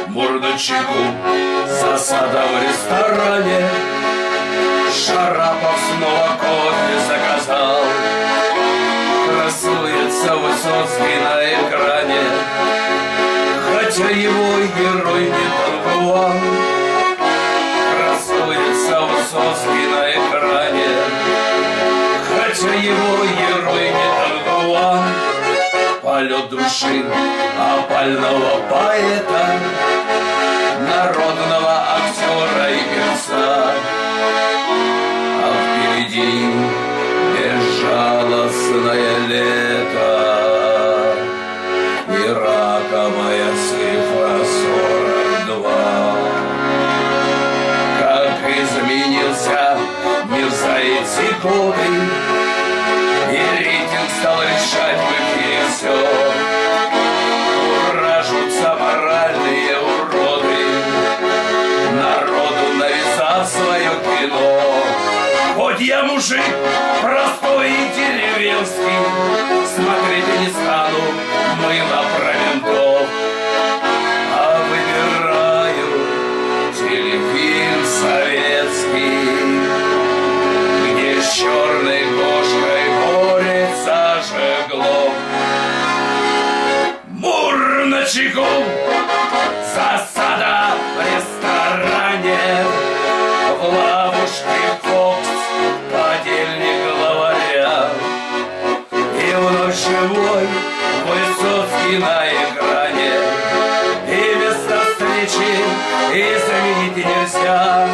Мурдочику засада в ресторане, Шарапов снова кофе заказал. Красуется Высоцкий на экране, хотя его герой не Дон Жуан. Красуется Высоцкий на экране, хотя его герой не Дон Жуан. Полет души опального поэта, народного актера и певца. А впереди безжалостное лето и раковая цифра 42. Как изменился мир за эти годы, и рейтинг стал решать в эфире все. Уражутся моральные уроды, народу навязав свое кино. Хоть я мужик простой и деревенский, смотреть не стану мыло про ментов, а выбираю телефильм советский, где с черной кошкой борется Жеглов. Мурначику засада в ресторане, в ловушке Фокс подельник главаря. И вновь живой Высоцкий на экране, и место встречи изменить нельзя.